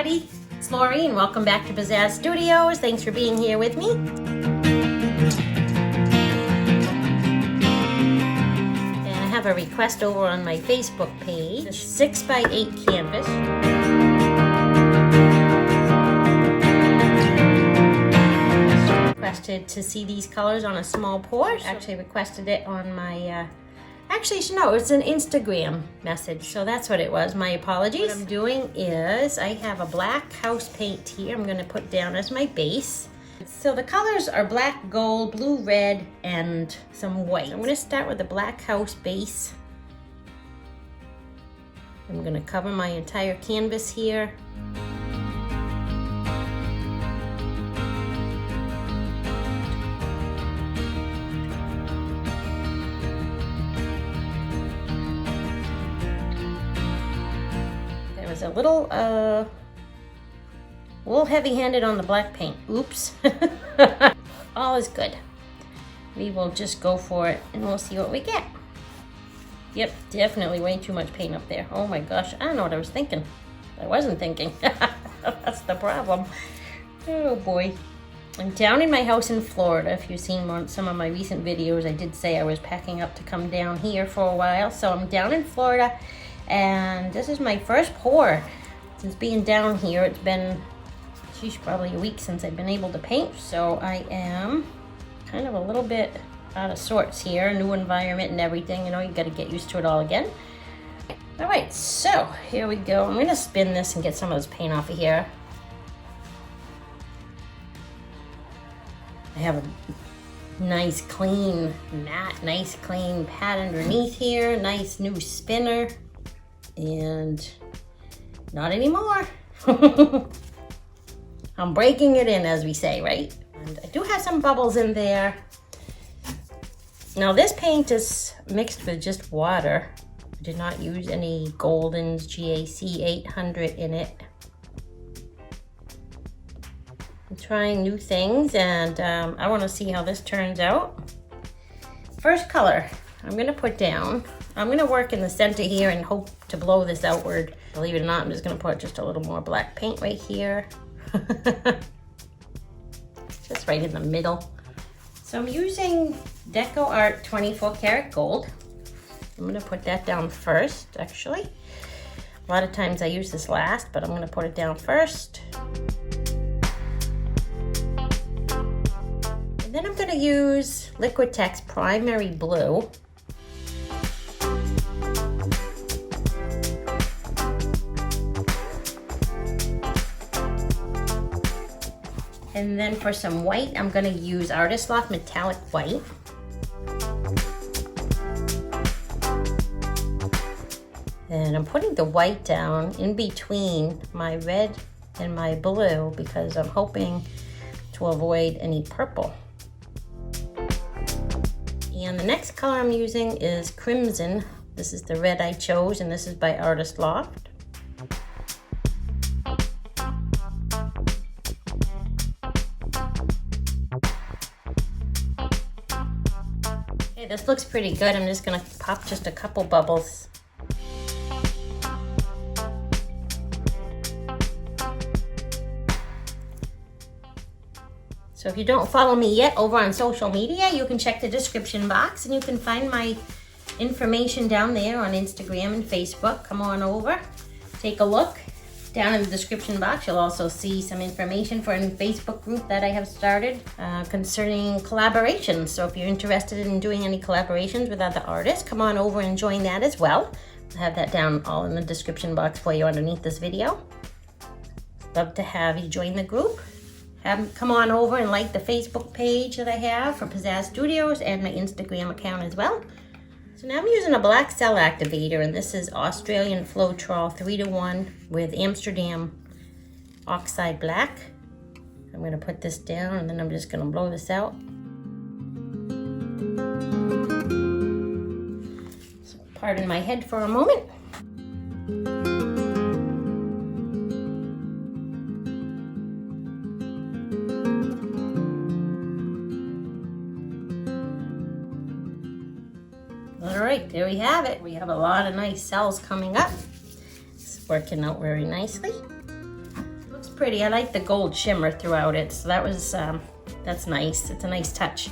everybody, it's Lori and welcome back to Pizzazz Studios. Thanks for being here with me. And I have a request over on my Facebook page, a 6x8 canvas. Requested to see these colors on a small pour. Actually requested it on my no, it's an Instagram message, so that's what it was. My apologies. What I'm doing is I have a black house paint here I'm going to put down as my base. So the colors are black, gold, blue, red, and some white. I'm going to start with the black house base. I'm going to cover my entire canvas here. A little heavy-handed on the black paint. Oops. All is good. We will just go for it and we'll see what we get. Yep, definitely way too much paint up there. Oh my gosh, I don't know what I was thinking. I wasn't thinking. That's the problem. Oh boy. I'm down in my house in Florida. If you've seen some of my recent videos, I did say I was packing up to come down here for a while. So I'm down in Florida. And this is my first pour since being down here. It's been, probably a week since I've been able to paint. So I am kind of a little bit out of sorts here. New environment and everything. You know, you got to get used to it all again. All right, so here we go. I'm going to spin this and get some of this paint off of here. I have a nice clean mat, nice clean pad underneath here. Nice new spinner. And not anymore. I'm breaking it in, as we say, right? And I do have some bubbles in there. Now this paint is mixed with just water. I did not use any Golden's GAC 800 in it. I'm trying new things and I want to see how this turns out. First color I'm going to put down. I'm going to work in the center here and hope to blow this outward. Believe it or not, I'm just going to put just a little more black paint right here. Just right in the middle. So I'm using Deco Art 24 karat gold. I'm going to put that down first, actually. A lot of times I use this last, but I'm going to put it down first. And then I'm going to use Liquitex Primary Blue. And then for some white, I'm going to use Artist Loft Metallic White. And I'm putting the white down in between my red and my blue because I'm hoping to avoid any purple. And the next color I'm using is Crimson. This is the red I chose, and this is by Artist Loft. This looks pretty good. I'm just going to pop just a couple bubbles. So if you don't follow me yet over on social media, you can check the description box and you can find my information down there on Instagram and Facebook. Come on over, take a look. Down in the description box, you'll also see some information for a new Facebook group that I have started concerning collaborations. So if you're interested in doing any collaborations with other artists, come on over and join that as well. I have that down all in the description box for you underneath this video. Love to have you join the group. Come on over and like the Facebook page that I have for Pizzazz Studios and my Instagram account as well. So now I'm using a black cell activator, and this is Australian Floetrol 3:1 with Amsterdam oxide black. I'm going to put this down and then I'm just going to blow this out. So pardon my head for a moment. Alright, there we have it. We have a lot of nice cells coming up. It's working out very nicely. pretty. I like the gold shimmer throughout it, so that was, that's nice. It's a nice touch.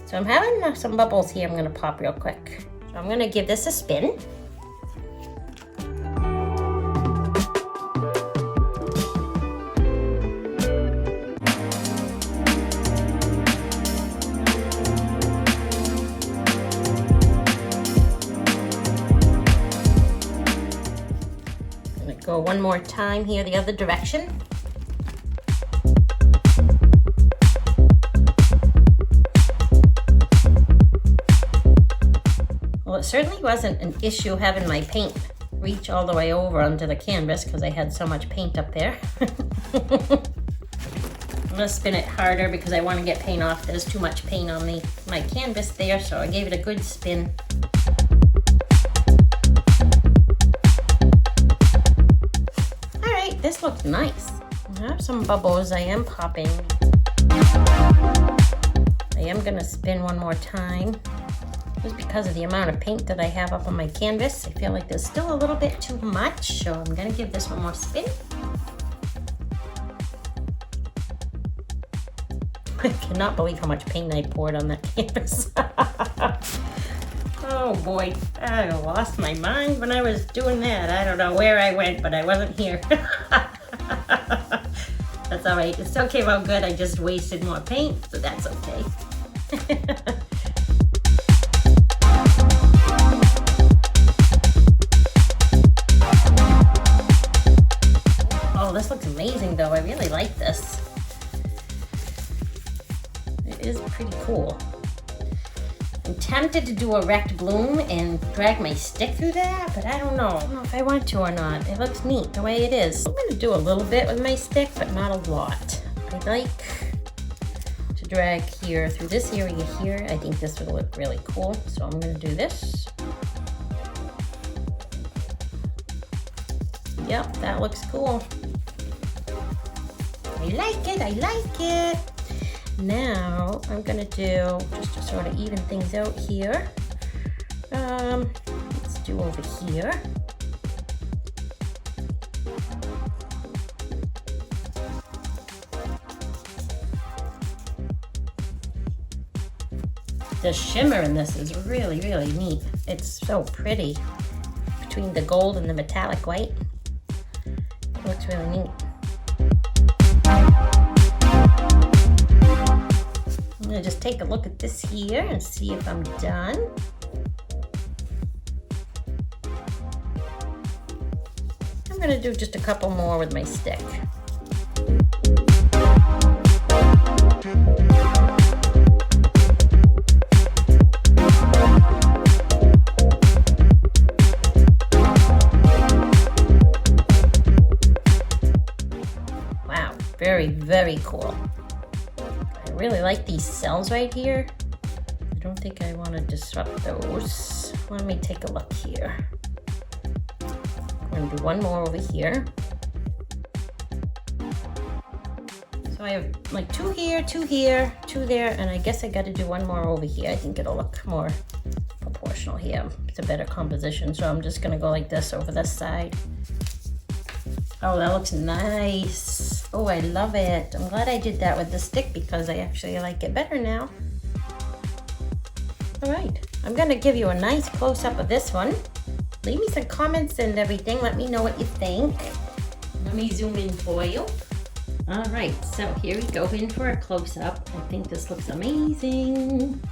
So I'm having some bubbles here I'm gonna pop real quick. So I'm gonna give this a spin. Go one more time here the other direction. Well, it certainly wasn't an issue having my paint reach all the way over onto the canvas because I had so much paint up there. I'm gonna spin it harder because I want to get paint off. There's too much paint on my canvas there, so I gave it a good spin. This looks nice. I have some bubbles I am popping. I am gonna spin one more time. Just because of the amount of paint that I have up on my canvas, I feel like there's still a little bit too much, so I'm gonna give this one more spin. I cannot believe how much paint I poured on that canvas. Oh boy, I lost my mind when I was doing that. I don't know where I went, but I wasn't here. That's all right. It still came out good. I just wasted more paint, so that's okay. Oh, this looks amazing though. I really like this. It is pretty cool. I'm tempted to do a wrecked bloom and drag my stick through that, but I don't know if I want to or not. It looks neat the way it is. I'm gonna do a little bit with my stick, but not a lot. I like to drag here through this area here. I think this would look really cool, so I'm gonna do this. Yep, that looks cool. I like it, I like it. Now I'm gonna do, just to sort of even things out here, let's do over here. The shimmer in this is really, really neat. It's so pretty between the gold and the metallic white. It looks really neat. I'm gonna just take a look at this here and see if I'm done. I'm gonna do just a couple more with my stick. Wow, very, very cool. I really like these cells right here. I don't think I want to disrupt those. Let me take a look here. I'm going to do one more over here. So I have like two here, two there, and I guess I got to do one more over here. I think it'll look more proportional here. It's a better composition, so I'm just going to go like this over this side. Oh, that looks nice. Oh, I love it. I'm glad I did that with the stick because I actually like it better now. All right, I'm gonna give you a nice close-up of this one. Leave me some comments and everything. Let me know what you think. Let me zoom in for you. All right, so here we go in for a close-up. I think this looks amazing.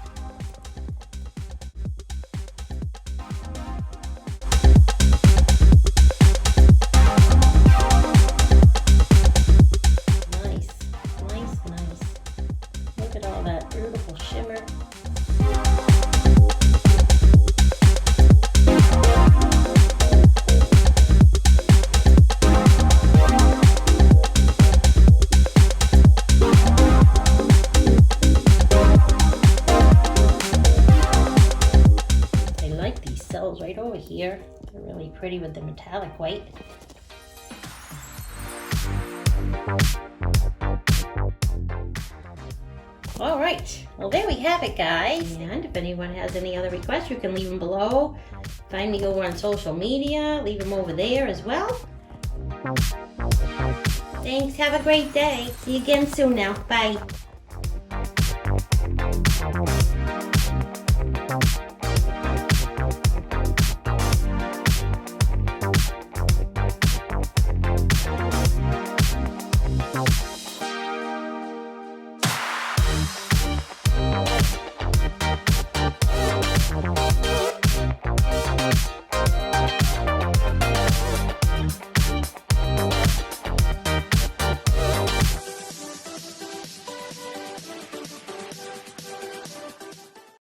Right over here. They're really pretty with the metallic white. All right, well there we have it, guys. And if anyone has any other requests, you can leave them below. Find me over on social media, leave them over there as well. Thanks. Have a great day. See you again soon now. Bye.